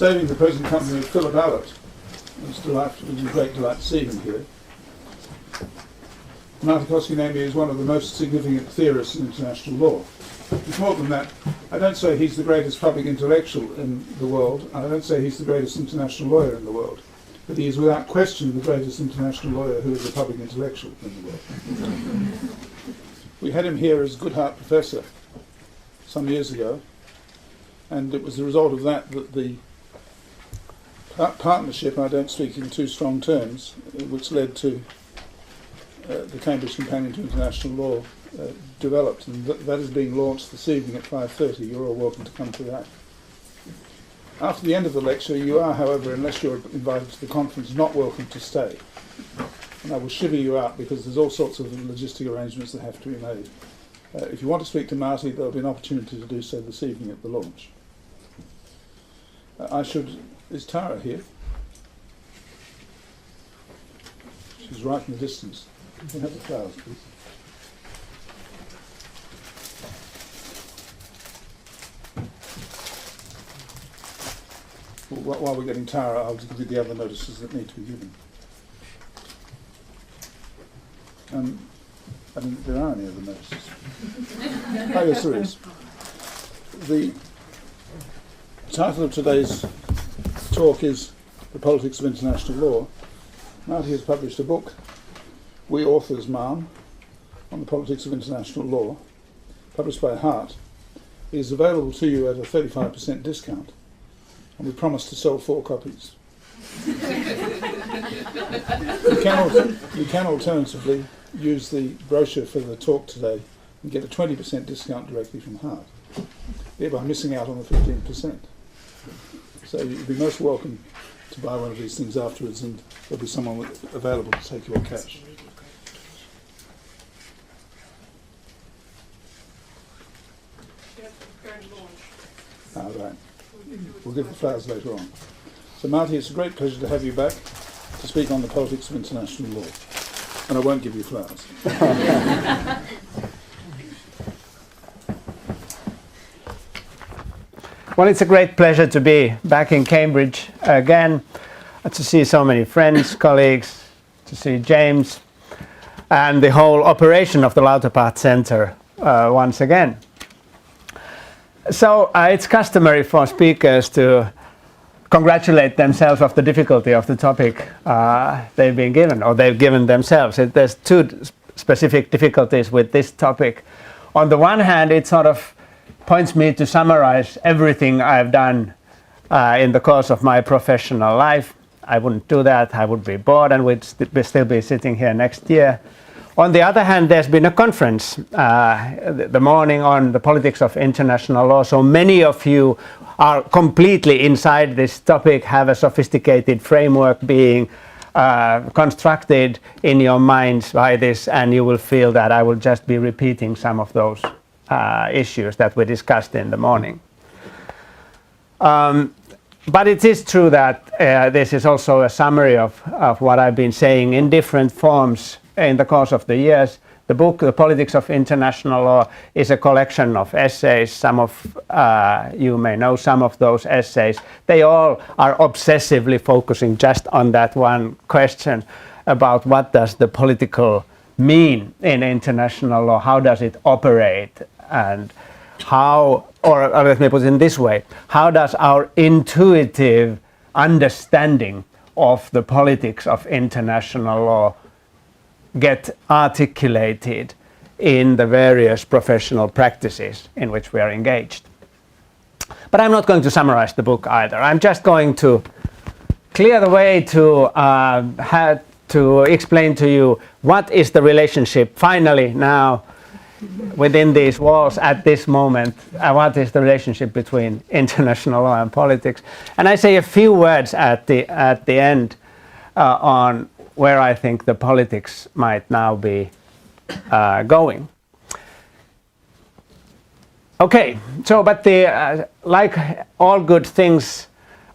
saving the present company of Philip Allott. It was a great delight to see him here. Martti Koskenniemi is one of the most significant theorists in international law. It's more than that. I don't say he's the greatest public intellectual in the world, and I don't say he's the greatest international lawyer in the world, but he is without question the greatest international lawyer who is a public intellectual in the world. We had him here as Goodhart Professor some years ago, and it was the result of that that the partnership, I don't speak in too strong terms, which led to the Cambridge Companion to International Law developed, and that is being launched this evening at 5:30. You're all welcome to come to that. After the end of the lecture, you are, however, unless you're invited to the conference, not welcome to stay. And I will shiver you out because there's all sorts of logistic arrangements that have to be made. If you want to speak to Martti, there'll be an opportunity to do so this evening at the launch. Is Tara here? She's right in the distance. You can have the flowers, please. Well, while we're getting Tara, I'll give you the other notices that need to be given. I mean, there are any other notices. Oh, yes, there is. The title of today's talk is The Politics of International Law. Martti has published a book, We Authors, Ma'am, on the Politics of International Law, published by Hart. It is available to you at a 35% discount, and we promise to sell 4 copies. You can alternatively use the brochure for the talk today and get a 20% discount directly from Hart, thereby missing out on the 15%. So you'd be most welcome to buy one of these things afterwards, and there'll be someone available to take your cash. Right. We'll give the flowers later on. So Martti, it's a great pleasure to have you back to speak on the politics of international law. And I won't give you flowers. Well, it's a great pleasure to be back in Cambridge again, to see so many friends, colleagues, to see James, and the whole operation of the Lauterpacht Center once again. So it's customary for speakers to congratulate themselves of the difficulty of the topic they've been given, or they've given themselves. There's 2 specific difficulties with this topic. On the one hand, it sort of points me to summarize everything I've done in the course of my professional life. I wouldn't do that. I would be bored and would still be sitting here next year. On the other hand, there's been a conference the morning on the politics of international law. So many of you are completely inside this topic, have a sophisticated framework being constructed in your minds by this, and you will feel that I will just be repeating some of those issues that we discussed in the morning. But it is true that this is also a summary of what I've been saying in different forms in the course of the years. The book, The Politics of International Law, is a collection of essays. Some of you may know some of those essays. They all are obsessively focusing just on that one question about what does the political mean in international law, how does it operate, and how, or let me put it in this way, how does our intuitive understanding of the politics of international law get articulated in the various professional practices in which we are engaged. But I'm not going to summarize the book either. I'm just going to clear the way to explain to you what is the relationship finally now within these walls at this moment, what is the relationship between international law and politics. And I say a few words at the end on where I think the politics might now be going. Okay, so but like all good things,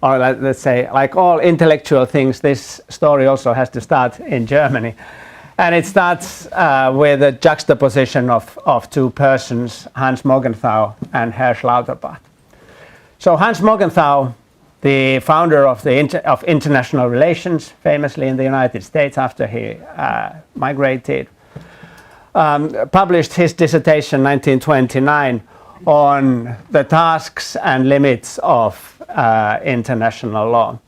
or let's say like all intellectual things, this story also has to start in Germany. And it starts with a juxtaposition of 2 persons, Hans Morgenthau and Hersch Lauterpacht. So Hans Morgenthau, the founder of of international relations, famously in the United States after he migrated, published his dissertation 1929 on the tasks and limits of international law.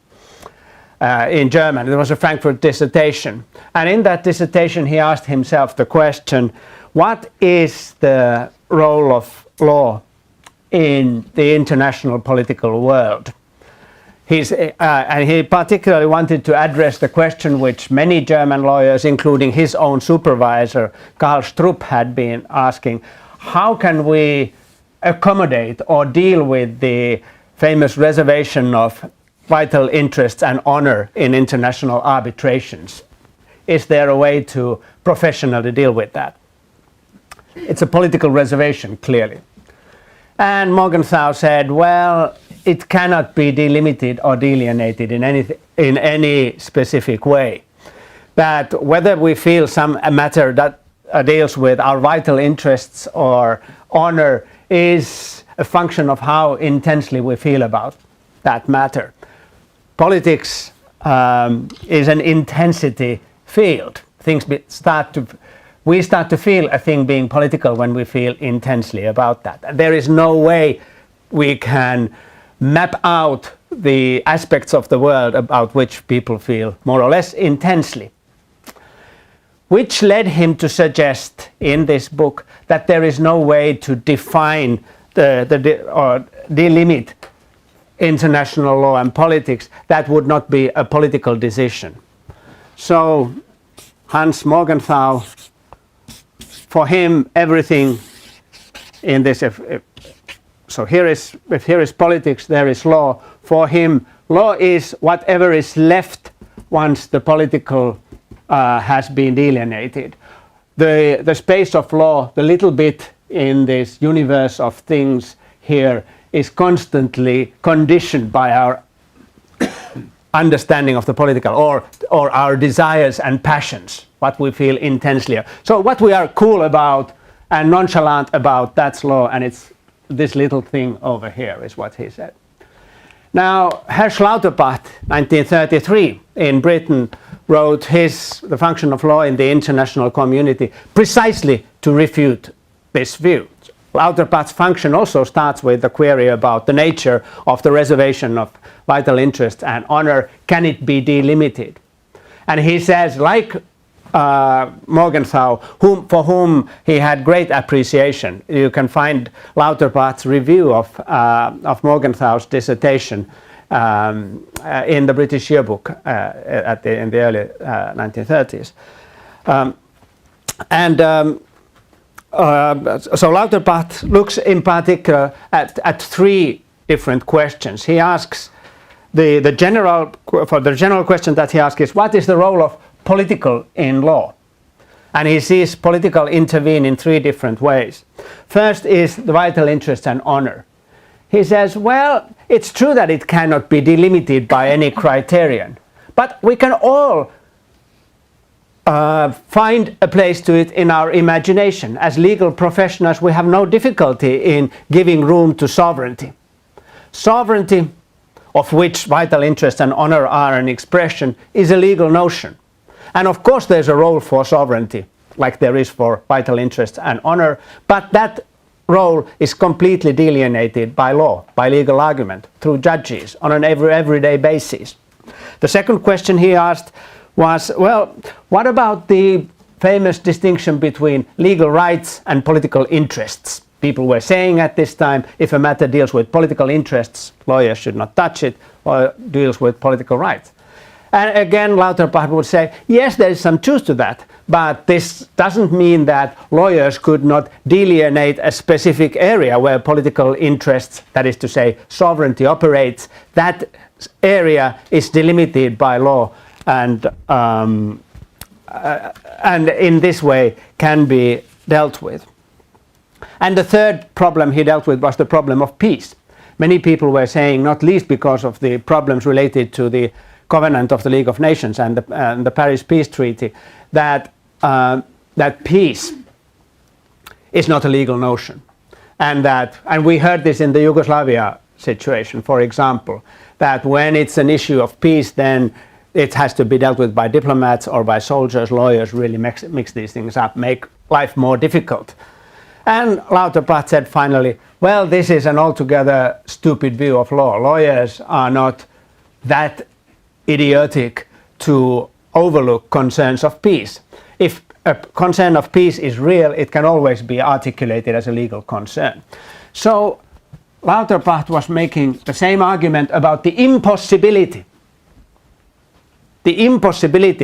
In German. It was a Frankfurt dissertation. And in that dissertation he asked himself the question, what is the role of law in the international political world? And he particularly wanted to address the question which many German lawyers, including his own supervisor, Karl Strupp, had been asking. How can we accommodate or deal with the famous reservation of vital interests and honor in international arbitrations? Is there a way to professionally deal with that? It's a political reservation, clearly. And Morgenthau said, well, it cannot be delimited or delineated in any specific way. That whether we feel a matter that deals with our vital interests or honor is a function of how intensely we feel about that matter. Politics is an intensity field. We start to feel a thing being political when we feel intensely about that. There is no way we can map out the aspects of the world about which people feel more or less intensely. Which led him to suggest in this book that there is no way to define or delimit international law and politics that would not be a political decision. So Hans Morgenthau, for him, everything in this, if here is politics, there is law. For him, law is whatever is left once the political has been delineated. The space of law, the little bit in this universe of things here, is constantly conditioned by our understanding of the political or our desires and passions, what we feel intensely. So what we are cool about and nonchalant about, that's law, and it's this little thing over here is what he said. Now, Lauterpacht, 1933, in Britain, wrote The Function of Law in the International Community precisely to refute this view. Lauterpacht's function also starts with the query about the nature of the reservation of vital interest and honor. Can it be delimited? And he says, like Morgenthau, for whom he had great appreciation. You can find Lauterpacht's review of Morgenthau's dissertation in the British Yearbook in the early 1930s. So Lauterpacht looks in particular at three different questions. He asks the general question that he asks is, what is the role of political in law? And he sees political intervene in three different ways. First is the vital interest and honor. He says, well, it's true that it cannot be delimited by any criterion, but we can all find a place to it in our imagination. As legal professionals, we have no difficulty in giving room to sovereignty. Sovereignty, of which vital interest and honor are an expression, is a legal notion. And of course there's a role for sovereignty, like there is for vital interest and honor, but that role is completely delineated by law, by legal argument, through judges on an everyday basis. The second question he asked was, well, what about the famous distinction between legal rights and political interests? People were saying at this time, if a matter deals with political interests, lawyers should not touch it, or deals with political rights. And again, Lauterpacht would say, yes, there is some truth to that, but this doesn't mean that lawyers could not delineate a specific area where political interests, that is to say, sovereignty operates. That area is delimited by law, and in this way can be dealt with. And the third problem he dealt with was the problem of peace. Many people were saying, not least because of the problems related to the Covenant of the League of Nations and the Paris Peace Treaty, that peace is not a legal notion, and we heard this in the Yugoslavia situation. For example, that when it's an issue of peace, then it has to be dealt with by diplomats or by soldiers. Lawyers really mix these things up, make life more difficult. And Lauterpacht said finally, well, this is an altogether stupid view of law. Lawyers are not that idiotic to overlook concerns of peace. If a concern of peace is real, it can always be articulated as a legal concern. So Lauterpacht was making the same argument about the impossibility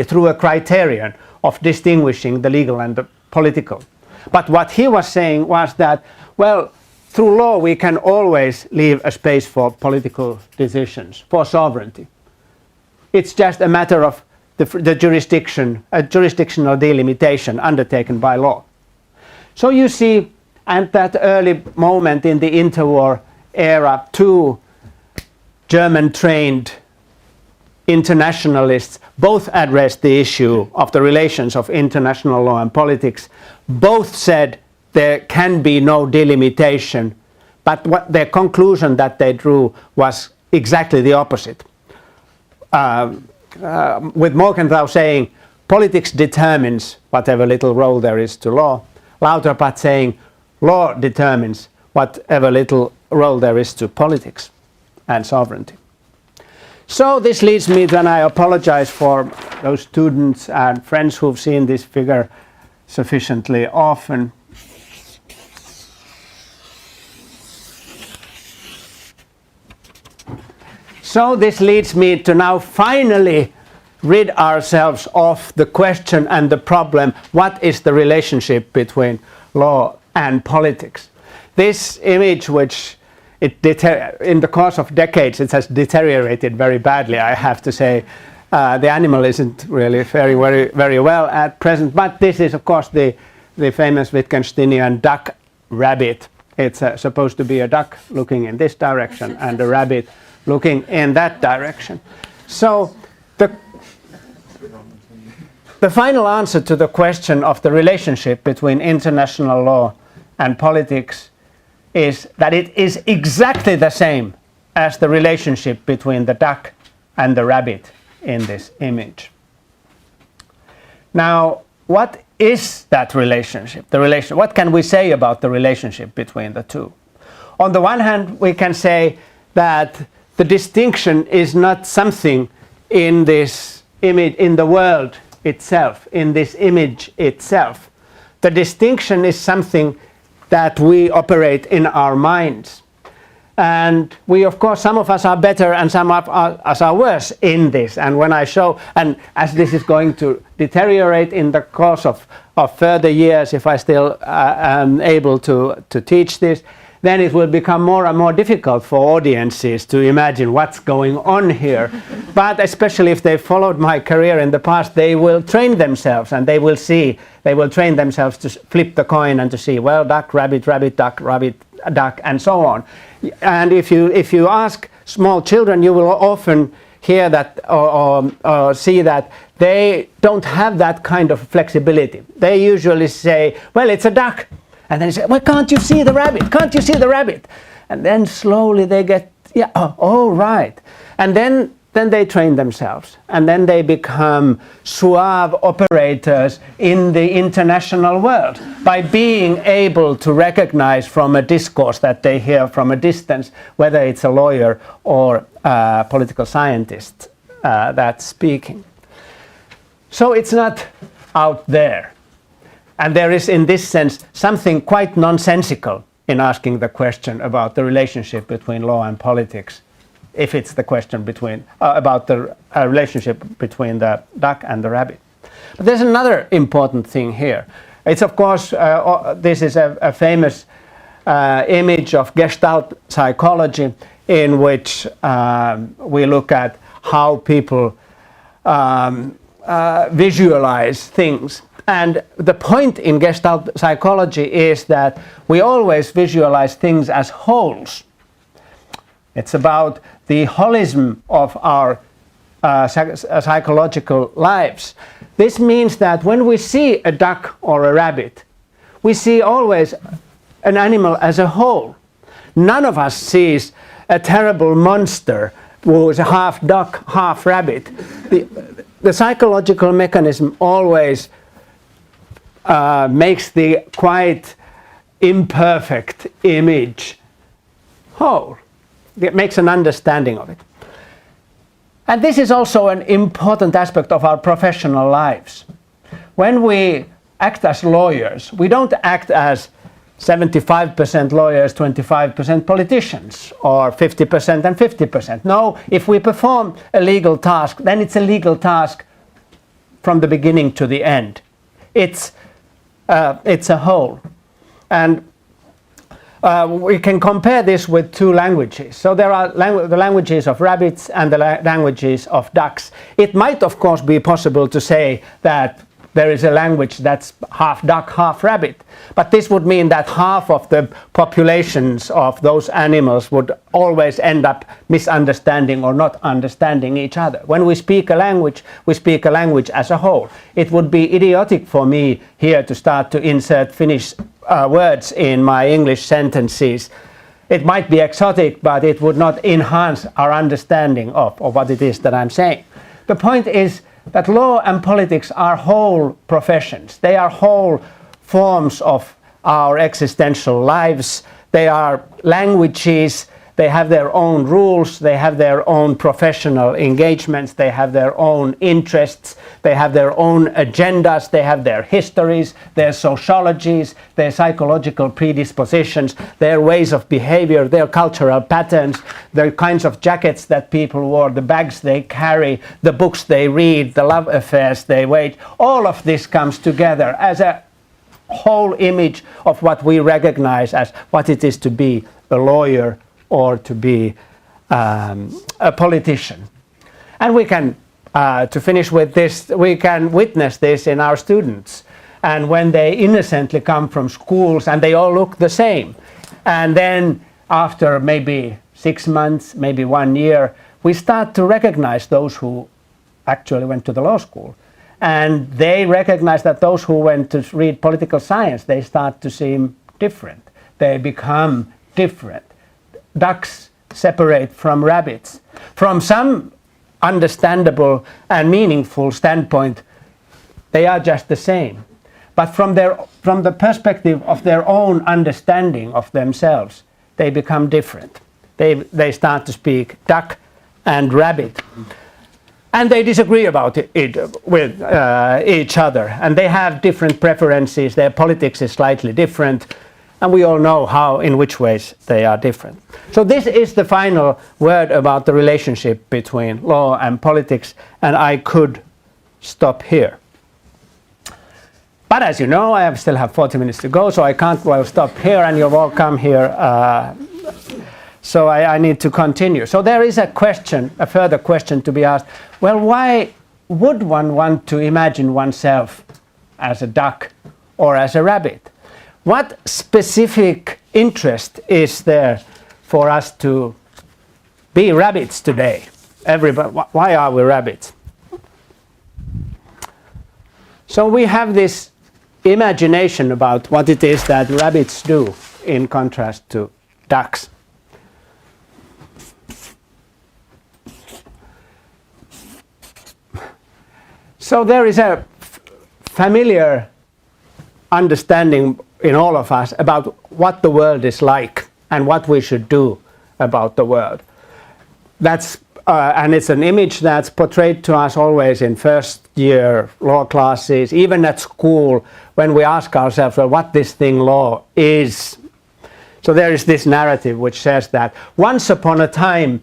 through a criterion of distinguishing the legal and the political. But what he was saying was that, well, through law we can always leave a space for political decisions, for sovereignty. It's just a matter of the jurisdiction, a jurisdictional delimitation undertaken by law. So you see, at that early moment in the interwar era, two German-trained internationalists both addressed the issue of the relations of international law and politics. Both said there can be no delimitation, but what their conclusion that they drew was exactly the opposite. With Morgenthau saying politics determines whatever little role there is to law, Lauterpacht saying law determines whatever little role there is to politics and sovereignty. So this leads me to, and I apologize for those students and friends who've seen this figure sufficiently often. So this leads me to now finally rid ourselves of the question and the problem, what is the relationship between law and politics? This image, which in the course of decades it has deteriorated very badly, I have to say. The animal isn't really very, very well at present, but this is of course the famous Wittgensteinian duck rabbit. It's supposed to be a duck looking in this direction and a rabbit looking in that direction. So the final answer to the question of the relationship between international law and politics is that it is exactly the same as the relationship between the duck and the rabbit in this image. Now, what is that relationship? What can we say about the relationship between the two? On the one hand, we can say that the distinction is not something in this image, in the world itself, in this image itself. The distinction is something that we operate in our minds. And we, of course, some of us are better and some of us are worse in this. And when I show, and as this is going to deteriorate in the course of further years, if I still am able to teach this, then it will become more and more difficult for audiences to imagine what's going on here. But especially if they followed my career in the past, they will train themselves and they will train themselves to flip the coin and to see, well, duck, rabbit, rabbit, duck, rabbit, duck, and so on. And if you ask small children, you will often hear that or see that they don't have that kind of flexibility. They usually say, well, it's a duck. And then you say, well, can't you see the rabbit? Can't you see the rabbit? And then slowly they get, yeah, oh, right. And then they train themselves. And then they become suave operators in the international world by being able to recognize from a discourse that they hear from a distance, whether it's a lawyer or a political scientist that's speaking. So it's not out there. And there is, in this sense, something quite nonsensical in asking the question about the relationship between law and politics, if it's the question about the relationship between the duck and the rabbit. But there's another important thing here. It's, of course, this is a famous image of Gestalt psychology in which we look at how people visualize things. And the point in Gestalt psychology is that we always visualize things as wholes. It's about the holism of our psychological lives. This means that when we see a duck or a rabbit, we see always an animal as a whole. None of us sees a terrible monster who is a half duck, half rabbit. The psychological mechanism always makes the quite imperfect image whole. It makes an understanding of it. And this is also an important aspect of our professional lives. When we act as lawyers, we don't act as 75% lawyers, 25% politicians, or 50% and 50%. No, if we perform a legal task, then it's a legal task from the beginning to the end. It's a whole. And we can compare this with two languages. So there are the languages of rabbits and the languages of ducks. It might, of course, be possible to say that there is a language that's half duck, half rabbit. But this would mean that half of the populations of those animals would always end up misunderstanding or not understanding each other. When we speak a language as a whole. It would be idiotic for me here to start to insert Finnish words in my English sentences. It might be exotic, but it would not enhance our understanding of what it is that I'm saying. The point is that law and politics are whole professions. They are whole forms of our existential lives. They are languages. They have their own rules. They have their own professional engagements. They have their own interests. They have their own agendas. They have their histories, their sociologies, their psychological predispositions, their ways of behavior, their cultural patterns, the kinds of jackets that people wore, the bags they carry, the books they read, the love affairs they wage. All of this comes together as a whole image of what we recognize as what it is to be a lawyer or to be a politician. And we can, to finish with this, we can witness this in our students. And when they innocently come from schools and they all look the same. And then after maybe 6 months, maybe 1 year, we start to recognize those who actually went to the law school. And they recognize that those who went to read political science, they start to seem different. They become different. Ducks separate from rabbits. From some understandable and meaningful standpoint, they are just the same. But from the perspective of their own understanding of themselves, they become different. They start to speak duck and rabbit. And they disagree about it with each other. And they have different preferences. Their politics is slightly different. And we all know in which ways they are different. So this is the final word about the relationship between law and politics. And I could stop here. But as you know, I still have 40 minutes to go, so I can't well stop here, and you've all come here. So I need to continue. So there is a further question to be asked. Well, why would one want to imagine oneself as a duck or as a rabbit? What specific interest is there for us to be rabbits today? Everybody, why are we rabbits? So we have this imagination about what it is that rabbits do in contrast to ducks. So there is a familiar understanding in all of us about what the world is like and what we should do about the world. And it's an image that's portrayed to us always in first year law classes, even at school, when we ask ourselves, well, what this thing law is. So there is this narrative which says that once upon a time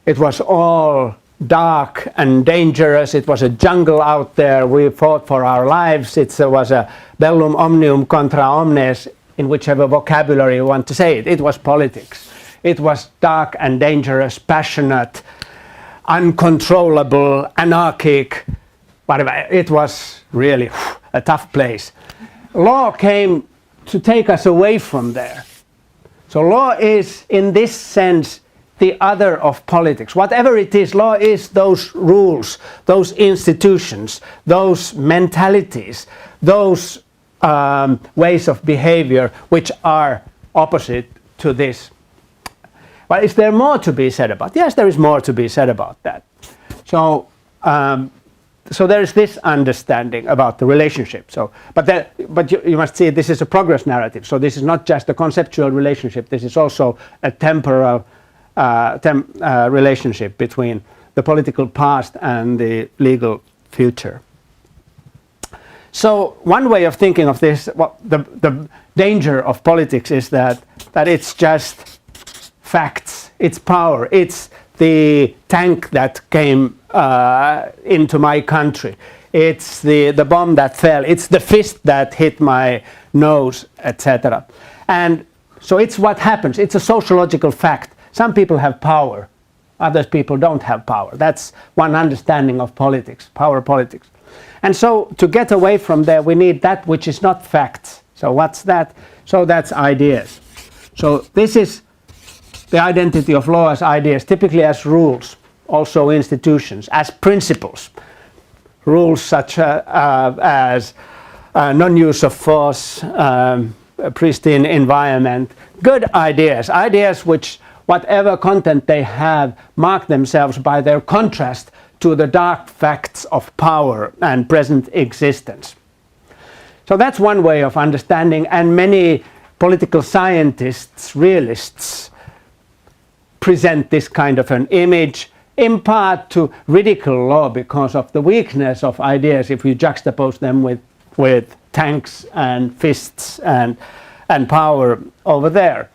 it was all dark and dangerous. It was a jungle out there. We fought for our lives. It was a bellum omnium contra omnes, in whichever vocabulary you want to say it. It was politics. It was dark and dangerous, passionate, uncontrollable, anarchic. But it was really a tough place. Law came to take us away from there. So law is, in this sense, the other of politics. Whatever it is, law is those rules, those institutions, those mentalities, those ways of behavior which are opposite to this. But is there more to be said about? Yes, there is more to be said about that. So, so there is this understanding about the relationship. So, but you must see this is a progress narrative. So this is not just a conceptual relationship. This is also a temporal relationship between the political past and the legal future. So one way of thinking of this, the danger of politics is that it's just facts, it's power, it's the tank that came into my country, it's the bomb that fell, it's the fist that hit my nose, etc. And so it's what happens, it's a sociological fact. Some people have power, other people don't have power. That's one understanding of politics, power politics. And so to get away from there, we need that which is not facts. So what's that? So that's ideas. So this is the identity of law as ideas, typically as rules, also institutions, as principles. Rules such as non-use of force, pristine environment, good ideas, ideas which, whatever content they have, mark themselves by their contrast to the dark facts of power and present existence. So that's one way of understanding, and many political scientists, realists, present this kind of an image, in part to ridicule law because of the weakness of ideas if you juxtapose them with tanks and fists and power over there.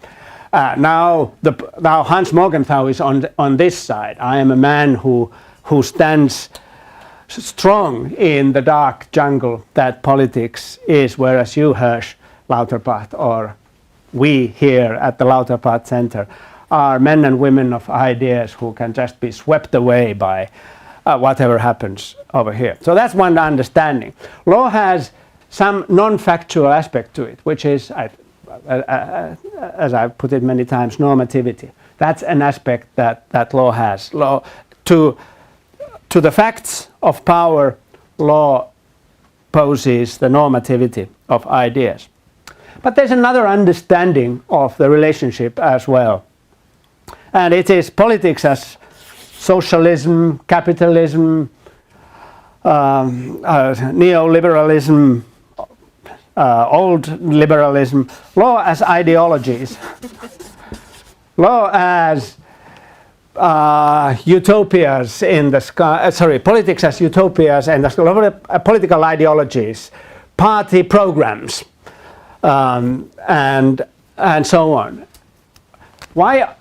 Now Hans Morgenthau is on this side. I am a man who stands strong in the dark jungle that politics is, whereas you, Hirsch, Lauterpacht, or we here at the Lauterpacht Center are men and women of ideas who can just be swept away by whatever happens over here. So that's one understanding. Law has some non-factual aspect to it, which is, as I've put it many times, normativity. That's an aspect that law has. Law to the facts of power, law poses the normativity of ideas. But there's another understanding of the relationship as well. And it is politics as socialism, capitalism, neoliberalism, old liberalism, law as ideologies, law as utopias in the sky, politics as utopias and political ideologies, party programs, and so on. Why?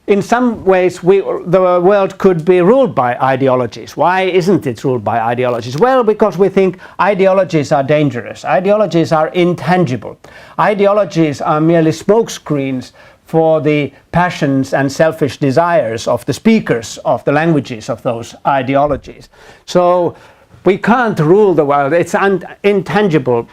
In some ways, the world could be ruled by ideologies. Why isn't it ruled by ideologies? Well, because we think ideologies are dangerous. Ideologies are intangible. Ideologies are merely smokescreens for the passions and selfish desires of the speakers of the languages of those ideologies. So we can't rule the world. It's intangible.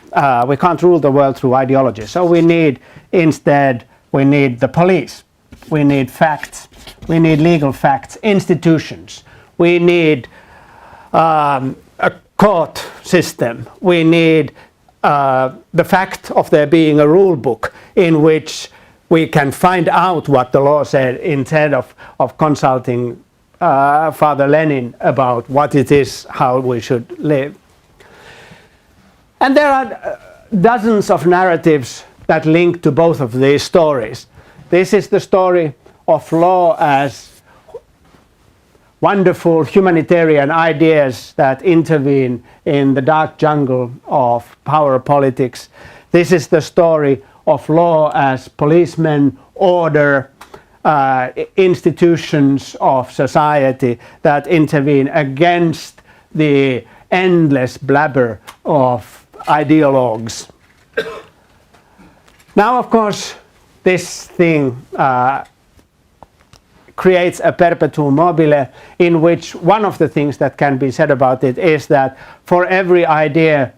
We can't rule the world through ideology. So we need the police. We need facts. We need legal facts, institutions. We need a court system. We need the fact of there being a rule book in which we can find out what the law said instead of consulting Father Lenin about what it is, how we should live. And there are dozens of narratives that link to both of these stories. This is the story of law as wonderful humanitarian ideas that intervene in the dark jungle of power politics. This is the story of law as policemen, order, institutions of society that intervene against the endless blabber of ideologues. Now, of course, this thing creates a perpetuum mobile in which one of the things that can be said about it is that for every idea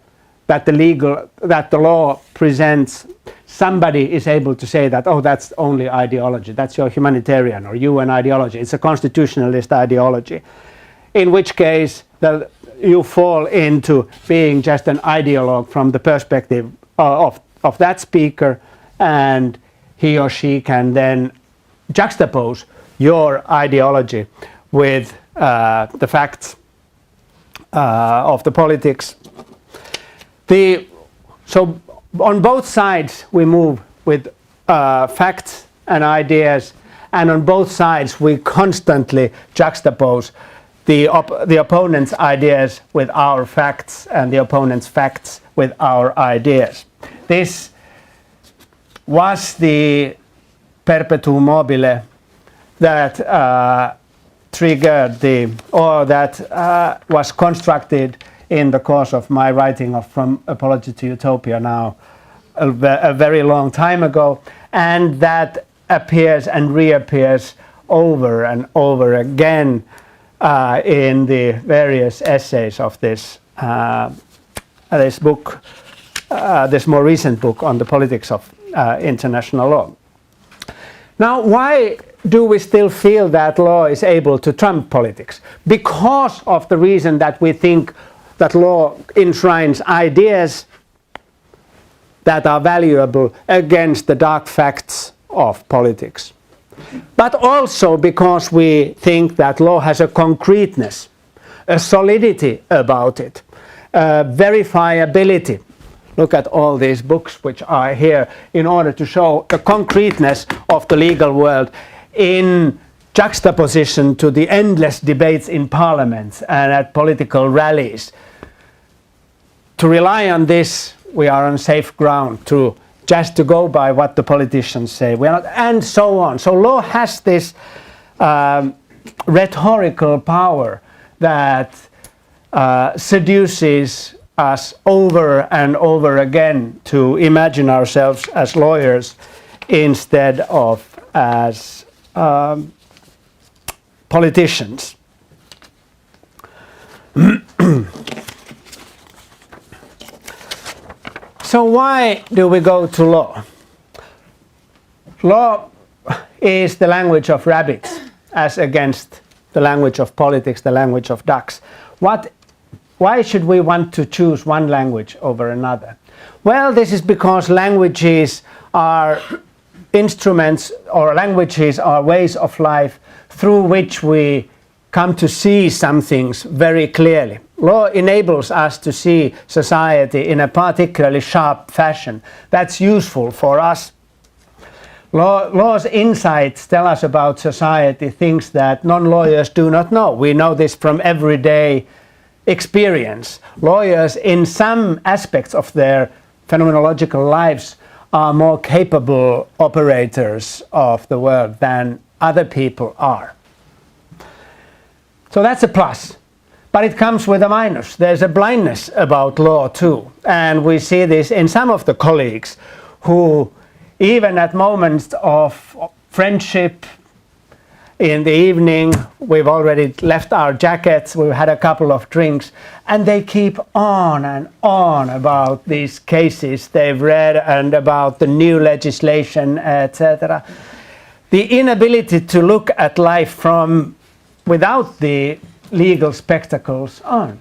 that the law presents, somebody is able to say that, oh, that's only ideology, that's your humanitarian or UN ideology, it's a constitutionalist ideology, in which case you fall into being just an ideologue from the perspective of that speaker, and he or she can then juxtapose your ideology with the facts of the politics. So on both sides we move with facts and ideas, and on both sides we constantly juxtapose the opponent's ideas with our facts and the opponent's facts with our ideas. This was the perpetuum mobile that triggered that was constructed in the course of my writing of From Apology to Utopia now a very long time ago, and that appears and reappears over and over again in the various essays of this book, this more recent book on the politics of international law. Now, why do we still feel that law is able to trump politics? Because of the reason that we think that law enshrines ideas that are valuable against the dark facts of politics. But also because we think that law has a concreteness, a solidity about it, verifiability. Look at all these books which are here in order to show the concreteness of the legal world in juxtaposition to the endless debates in parliaments and at political rallies. To rely on this, we are on safe ground. Just to go by what the politicians say, we are not, and so on. So law has this rhetorical power that seduces us over and over again to imagine ourselves as lawyers instead of as politicians. So why do we go to law? Law is the language of rabbits as against the language of politics, the language of ducks. Why should we want to choose one language over another? Well, this is because languages are instruments, or languages are ways of life through which we come to see some things very clearly. Law enables us to see society in a particularly sharp fashion. That's useful for us. Law's insights tell us about society things that non-lawyers do not know. We know this from everyday experience. Lawyers, in some aspects of their phenomenological lives, are more capable operators of the world than other people are. So that's a plus. But it comes with a minus. There's a blindness about law too. And we see this in some of the colleagues who, even at moments of friendship, in the evening, we've already left our jackets, we've had a couple of drinks, and they keep on and on about these cases they've read and about the new legislation, etc. The inability to look at life without the legal spectacles on.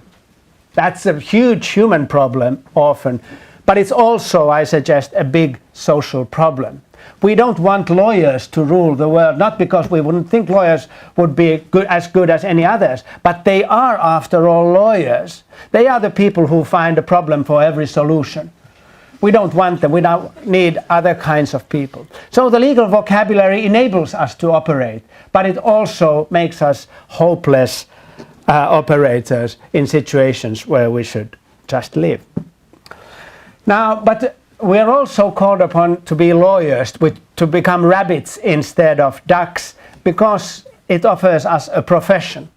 That's a huge human problem often, but it's also, I suggest, a big social problem. We don't want lawyers to rule the world, not because we wouldn't think lawyers would be as good as any others, but they are, after all, lawyers. They are the people who find a problem for every solution. We don't want them. We now need other kinds of people. So the legal vocabulary enables us to operate, but it also makes us hopeless operators in situations where we should just live. Now, but we are also called upon to be lawyers, to become rabbits instead of ducks, because it offers us a profession.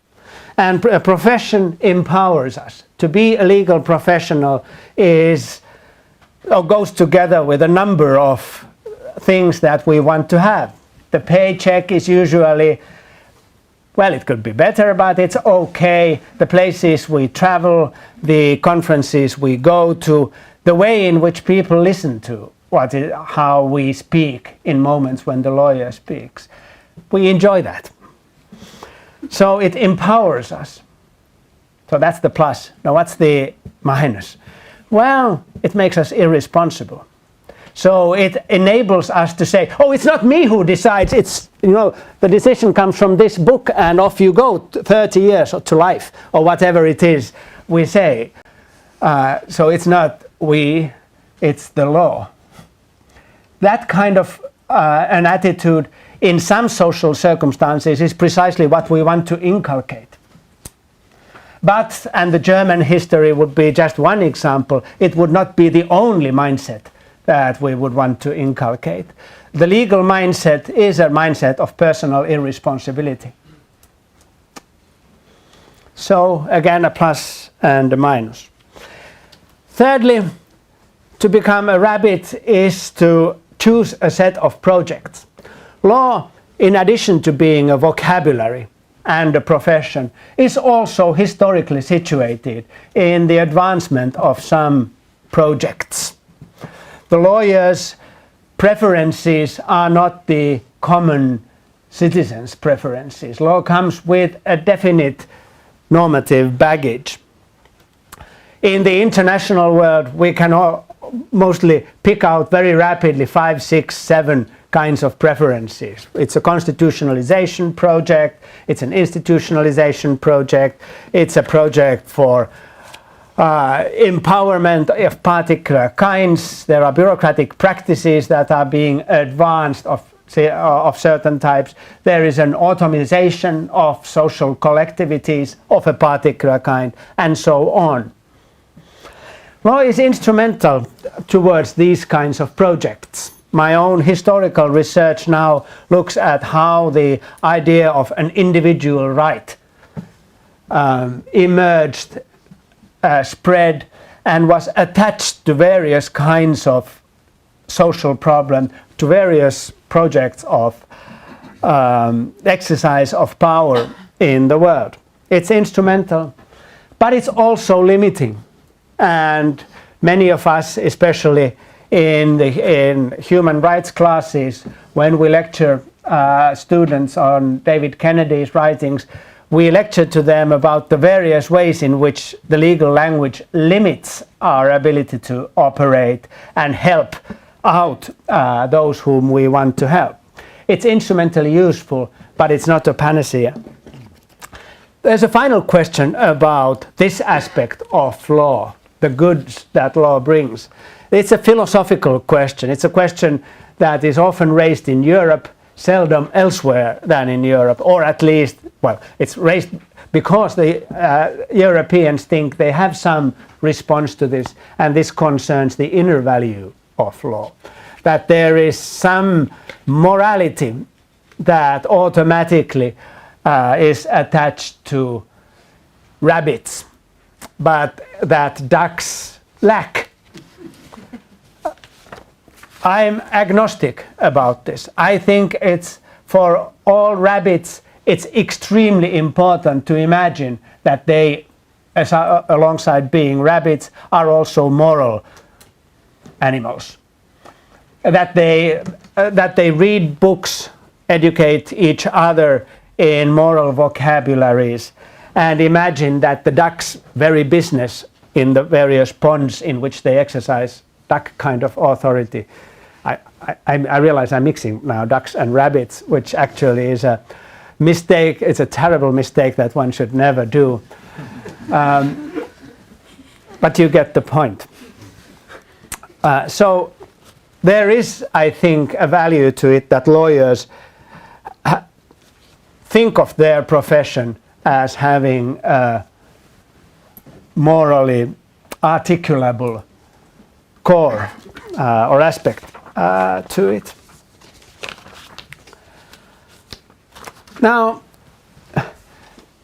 And a profession empowers us. To be a legal professional goes together with a number of things that we want to have. The paycheck is usually, well, it could be better, but it's okay. The places we travel, the conferences we go to, the way in which people listen to how we speak in moments when the lawyer speaks. We enjoy that. So it empowers us. So that's the plus. Now what's the minus? Well, it makes us irresponsible. So it enables us to say, oh, it's not me who decides, it's, the decision comes from this book and off you go, 30 years to life, or whatever it is we say. So it's not we, it's the law. That kind of an attitude in some social circumstances is precisely what we want to inculcate. But, and the German history would be just one example, it would not be the only mindset that we would want to inculcate. The legal mindset is a mindset of personal irresponsibility. So again, a plus and a minus. Thirdly, to become a rabbit is to choose a set of projects. Law, in addition to being a vocabulary and a profession, is also historically situated in the advancement of some projects. The lawyer's preferences are not the common citizens' preferences. Law comes with a definite normative baggage. In the international world, we can mostly pick out very rapidly 5, 6, 7 kinds of preferences. It's a constitutionalization project, it's an institutionalization project, it's a project for empowerment of particular kinds. There are bureaucratic practices that are being advanced of certain types. There is an automation of social collectivities of a particular kind, and so on. Law is instrumental towards these kinds of projects. My own historical research now looks at how the idea of an individual right emerged, spread, and was attached to various kinds of social problems, to various projects of exercise of power in the world. It's instrumental, but it's also limiting. And many of us, especially in human rights classes, when we lecture students on David Kennedy's writings, we lecture to them about the various ways in which the legal language limits our ability to operate and help out those whom we want to help. It's instrumentally useful, but it's not a panacea. There's a final question about this aspect of law, the goods that law brings. It's a philosophical question. It's a question that is often raised in Europe, seldom elsewhere than in Europe, or at least, well, it's raised because the Europeans think they have some response to this, and this concerns the inner value of law. That there is some morality that automatically is attached to rabbits, but that ducks lack. I'm agnostic about this. I think it's for all rabbits, it's extremely important to imagine that they, alongside being rabbits, are also moral animals. That they read books, educate each other in moral vocabularies, and imagine that the duck's very business in the various ponds in which they exercise duck kind of authority. I realize I'm mixing now ducks and rabbits, which actually is a mistake. It's a terrible mistake that one should never do. But you get the point. So there is, I think, a value to it that lawyers think of their profession as having a morally articulable core or aspect to it. Now,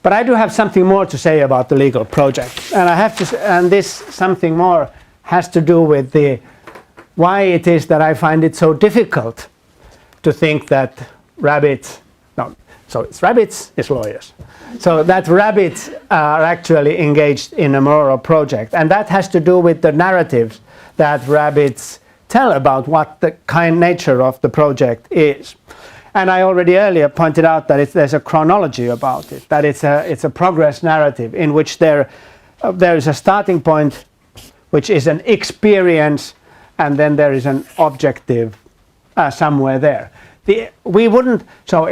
but I do have something more to say about the legal project, and I have to, and this something more has to do with the why it is that I find it so difficult to think that rabbits, no, so it's rabbits, it's lawyers. So that rabbits are actually engaged in a moral project, and that has to do with the narratives that rabbits tell about what the kind nature of the project is. And I already earlier pointed out that there's a chronology about it, that it's a progress narrative in which there is a starting point, which is an experience and then there is an objective somewhere there. We wouldn't, so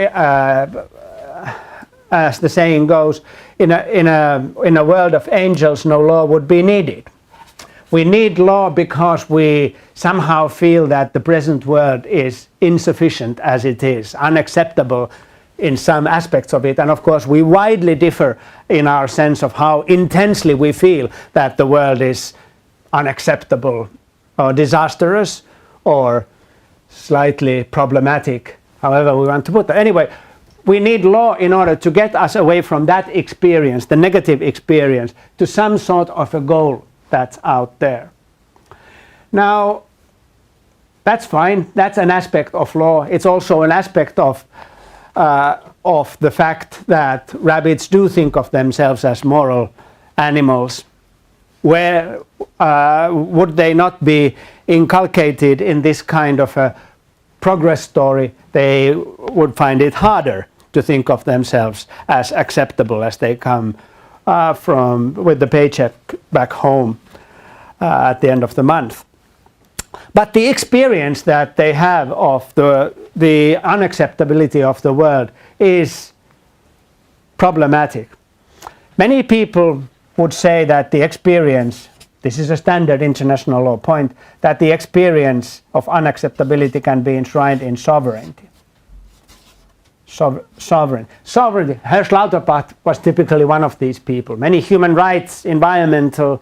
as the saying goes, in a world of angels, no law would be needed. We need law because we somehow feel that the present world is insufficient as it is, unacceptable in some aspects of it. And of course, we widely differ in our sense of how intensely we feel that the world is unacceptable or disastrous or slightly problematic, however we want to put that. Anyway, we need law in order to get us away from that experience, the negative experience, to some sort of a goal that's out there. Now, that's fine. That's an aspect of law. It's also an aspect of the fact that rabbits do think of themselves as moral animals. Where would they not be inculcated in this kind of a progress story, they would find it harder to think of themselves as acceptable as they come with the paycheck back home at the end of the month. But the experience that they have of the unacceptability of the world is problematic. Many people would say that the experience, this is a standard international law point, that the experience of unacceptability can be enshrined in sovereignty. Sovereignty. Herr Lauterpacht was typically one of these people. Many human rights, environmental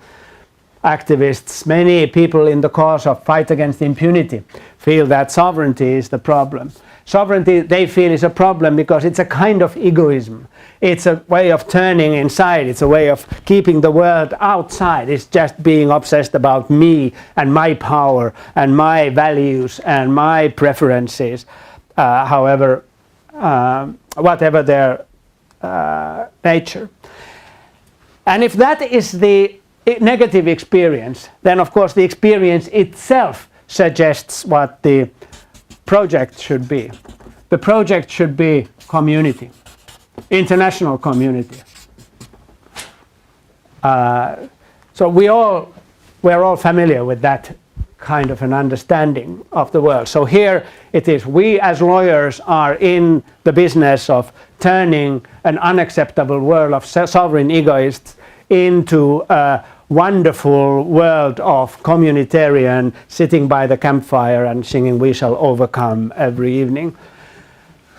activists, many people in the cause of fight against impunity feel that sovereignty is the problem. Sovereignty, they feel, is a problem because it's a kind of egoism. It's a way of turning inside. It's a way of keeping the world outside. It's just being obsessed about me and my power and my values and my preferences, whatever their nature. And if that is the negative experience, then of course the experience itself suggests what the project should be. The project should be community, international community. So we're all familiar with that kind of an understanding of the world. So here it is, we as lawyers are in the business of turning an unacceptable world of sovereign egoists into a wonderful world of communitarian sitting by the campfire and singing "We Shall Overcome" every evening.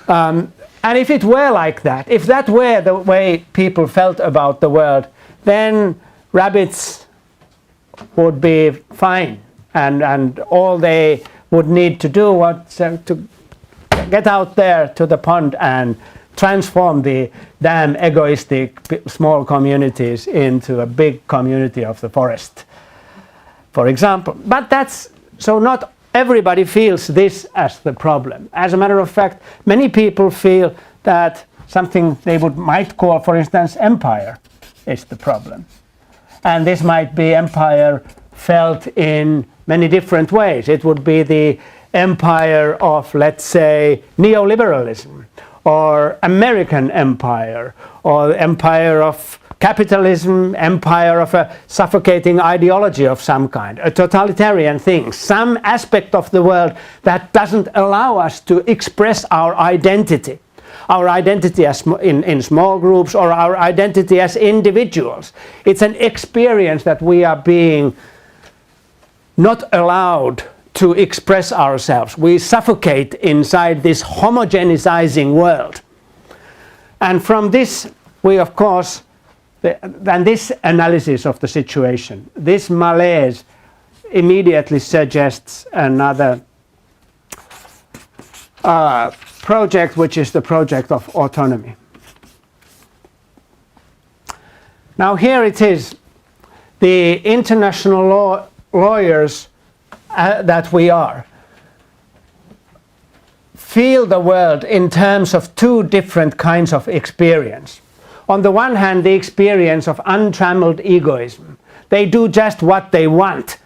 And if it were like that, if that were the way people felt about the world, then rabbits would be fine, and all they would need to do was to get out there to the pond and transform the damn egoistic small communities into a big community of the forest, for example. But that's, so not everybody feels this as the problem. As a matter of fact, many people feel that something they might call, for instance, empire is the problem. And this might be empire felt in many different ways. It would be the empire of, let's say, neoliberalism, or American empire, or empire of capitalism, empire of a suffocating ideology of some kind, a totalitarian thing, some aspect of the world that doesn't allow us to express our identity as in small groups, or our identity as individuals. It's an experience that we are being not allowed to express ourselves. We suffocate inside this homogenizing world. And from this, we of course, then this analysis of the situation, this malaise immediately suggests another project, which is the project of autonomy. Now here it is, the international lawyers that we are feel the world in terms of two different kinds of experience. On the one hand, the experience of untrammeled egoism. They do just what they want.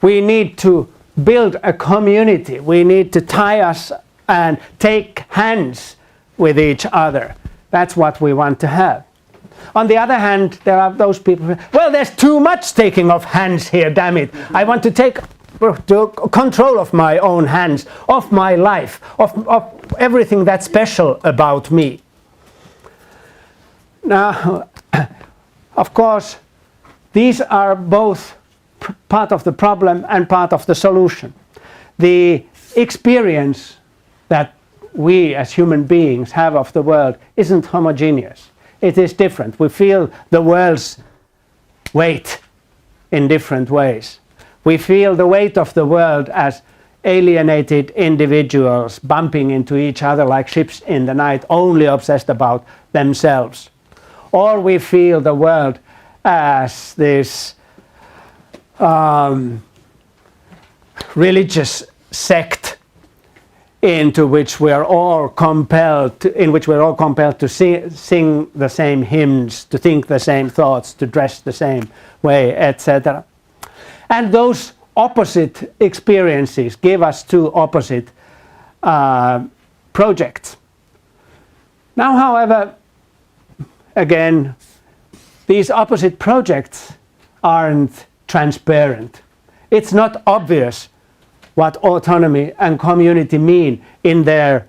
We need to build a community. We need to tie us and take hands with each other. That's what we want to have. On the other hand, there are those people, well, there's too much taking of hands here, damn it. I want to take to control of my own hands, of my life, of everything that's special about me. Now, of course, these are both part of the problem and part of the solution. The experience that we as human beings have of the world isn't homogeneous. It is different. We feel the world's weight in different ways. We feel the weight of the world as alienated individuals bumping into each other like ships in the night, only obsessed about themselves. Or we feel the world as this religious sect into which we are all compelled to sing the same hymns, to think the same thoughts, to dress the same way, etc. And those opposite experiences give us two opposite projects. Now, however, again, these opposite projects aren't transparent. It's not obvious what autonomy and community mean in their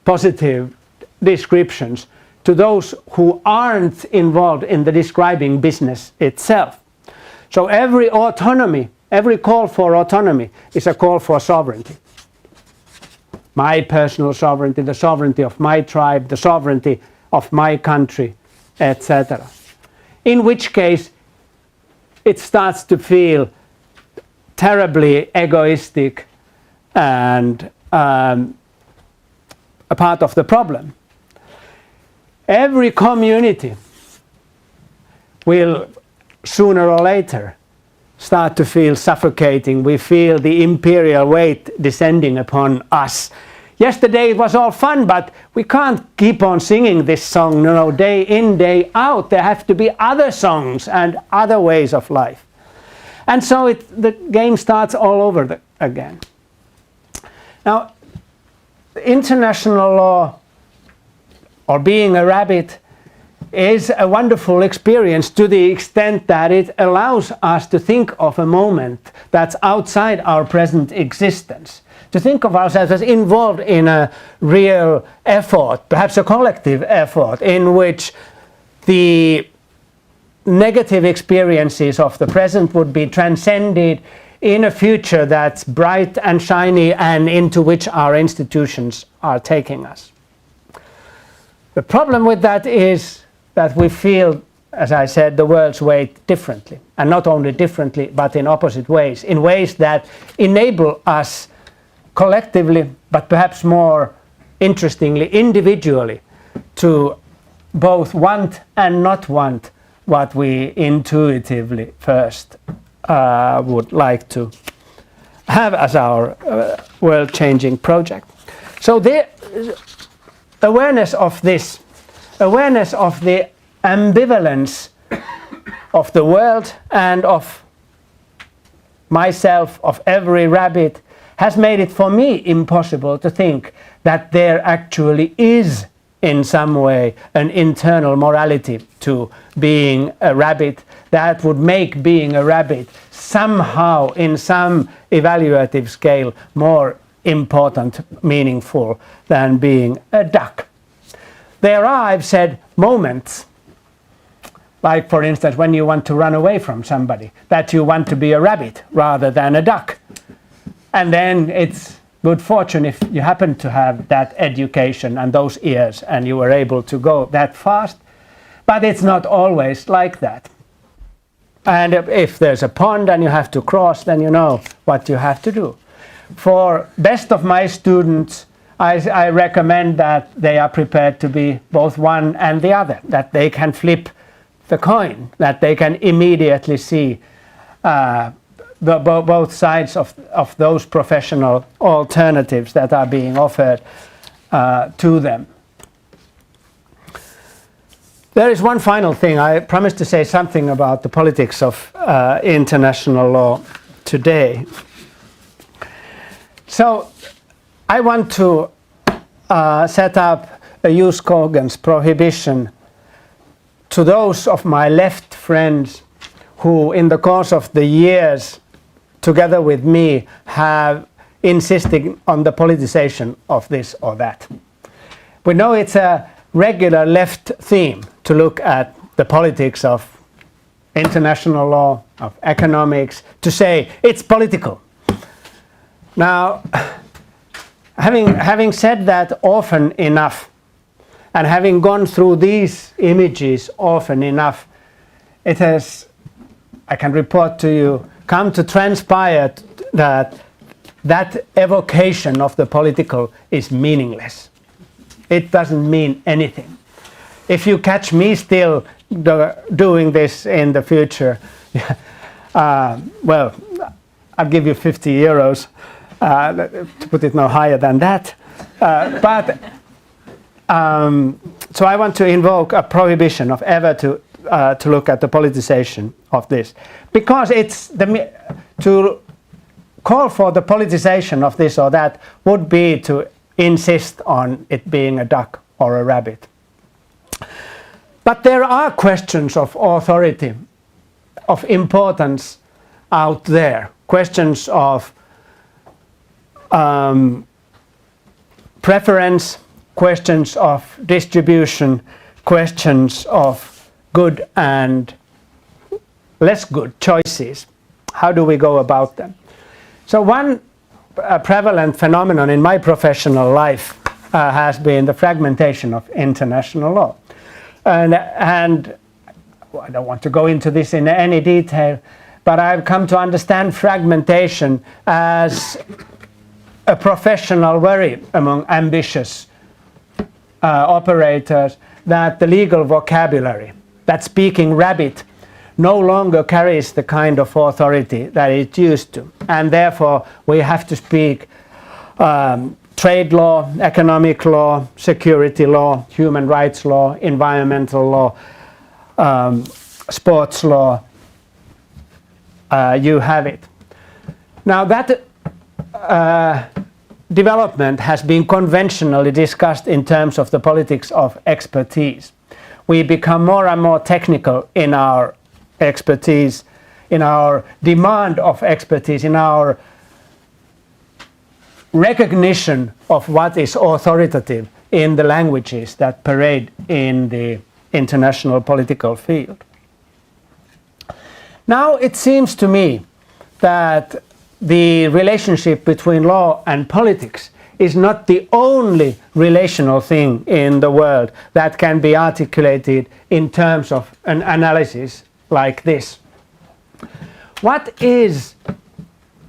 positive descriptions to those who aren't involved in the describing business itself. So every autonomy, every call for autonomy is a call for sovereignty. My personal sovereignty, the sovereignty of my tribe, the sovereignty of my country, etc. In which case it starts to feel terribly egoistic and a part of the problem. Every community will sooner or later start to feel suffocating. We feel the imperial weight descending upon us. Yesterday it was all fun, but we can't keep on singing this song, day in, day out. There have to be other songs and other ways of life. And so the game starts all over again. Now, international law, or being a rabbit, is a wonderful experience to the extent that it allows us to think of a moment that's outside our present existence. To think of ourselves as involved in a real effort, perhaps a collective effort, in which the negative experiences of the present would be transcended in a future that's bright and shiny and into which our institutions are taking us. The problem with that is that we feel, as I said, the world's weight differently, and not only differently but in opposite ways, in ways that enable us collectively, but perhaps more interestingly, individually, to both want and not want what we intuitively first would like to have as our world-changing project. So the awareness of this, awareness of the ambivalence of the world and of myself, of every rabbit, has made it for me impossible to think that there actually is in some way an internal morality to being a rabbit that would make being a rabbit somehow in some evaluative scale more important, meaningful than being a duck. There are, I've said, moments, like for instance when you want to run away from somebody, that you want to be a rabbit rather than a duck. And then it's good fortune if you happen to have that education and those ears and you were able to go that fast. But it's not always like that. And if there's a pond and you have to cross, then you know what you have to do. For best of my students, I recommend that they are prepared to be both one and the other, that they can flip the coin, that they can immediately see both sides of those professional alternatives that are being offered to them. There is one final thing. I promised to say something about the politics of international law today. So I want to set up a jus cogens prohibition to those of my left friends who in the course of the years together with me, have insisted on the politicization of this or that. We know it's a regular left theme to look at the politics of international law, of economics, to say it's political. Now, having said that often enough, and having gone through these images often enough, it has, I can report to you, come to transpire that that evocation of the political is meaningless. It doesn't mean anything. If you catch me still doing this in the future, well, I'll give you 50 euros, to put it no higher than that. So I want to invoke a prohibition of ever to look at the politicization of this, because it's to call for the politicization of this or that would be to insist on it being a duck or a rabbit. But there are questions of authority, of importance out there, questions of preference, questions of distribution, questions of good and less good choices. How do we go about them? So one prevalent phenomenon in my professional life has been the fragmentation of international law. And I don't want to go into this in any detail, but I've come to understand fragmentation as a professional worry among ambitious operators, that the legal vocabulary, that speaking rabbit, no longer carries the kind of authority that it used to. And therefore we have to speak trade law, economic law, security law, human rights law, environmental law, sports law. You have it. Now that development has been conventionally discussed in terms of the politics of expertise. We become more and more technical in our expertise, in our demand of expertise, in our recognition of what is authoritative in the languages that parade in the international political field. Now it seems to me that the relationship between law and politics is not the only relational thing in the world that can be articulated in terms of an analysis like this. What is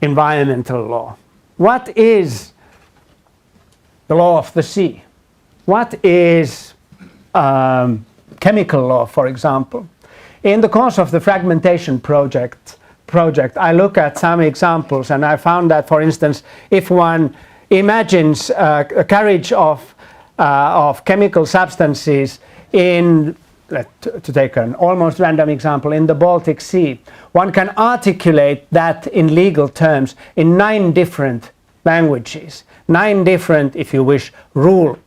environmental law? What is the law of the sea? What is chemical law, for example? In the course of the fragmentation project, I look at some examples, and I found that, for instance, if one imagines a carriage of chemical substances in, to take an almost random example, in the Baltic Sea, one can articulate that in legal terms in 9 different languages, 9 different, if you wish, rule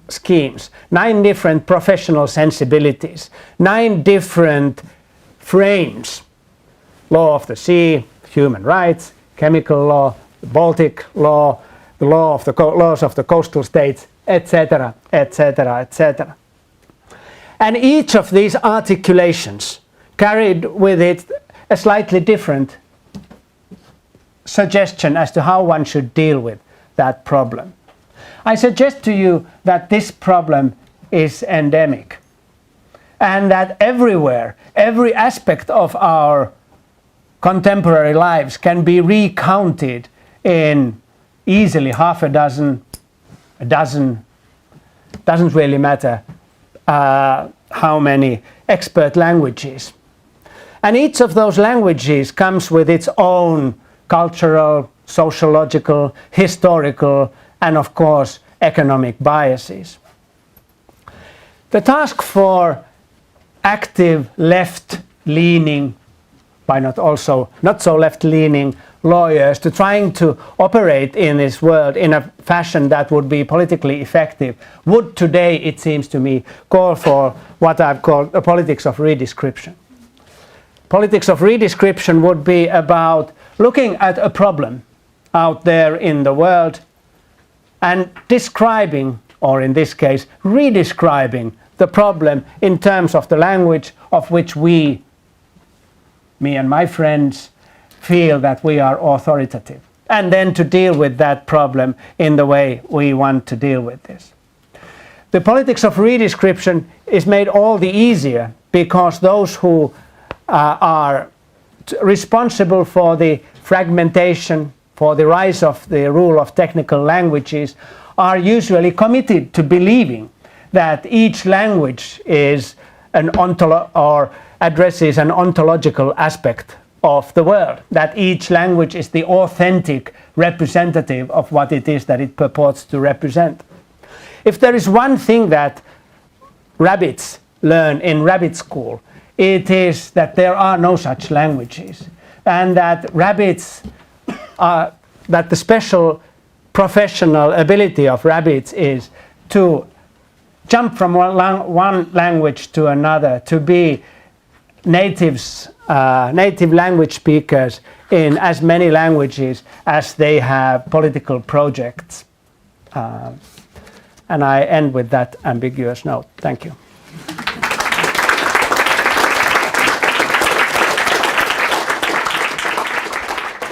schemes, 9 different professional sensibilities, 9 different frames: law of the sea, human rights, chemical law, the Baltic law, the law of the laws of the coastal states, etc., etc., etc. And each of these articulations carried with it a slightly different suggestion as to how one should deal with that problem. I suggest to you that this problem is endemic, and that everywhere, every aspect of our contemporary lives can be recounted in easily half a dozen, doesn't really matter how many expert languages. And each of those languages comes with its own cultural, sociological, historical, and of course economic biases. The task for active left-leaning, why not also not so left-leaning lawyers, to trying to operate in this world in a fashion that would be politically effective would today, it seems to me, call for what I've called a politics of redescription. Politics of redescription would be about looking at a problem out there in the world and describing, or in this case, redescribing the problem in terms of the language of which we, me and my friends, feel that we are authoritative. And then to deal with that problem in the way we want to deal with this. The politics of redescription is made all the easier because those who are responsible for the fragmentation, for the rise of the rule of technical languages, are usually committed to believing that each language is or addresses an ontological aspect of the world, that each language is the authentic representative of what it is that it purports to represent. If there is one thing that rabbits learn in rabbit school, it is that there are no such languages, and that rabbits that the special professional ability of rabbits is to jump from one language to another, to be native language speakers in as many languages as they have political projects. And I end with that ambiguous note. Thank you.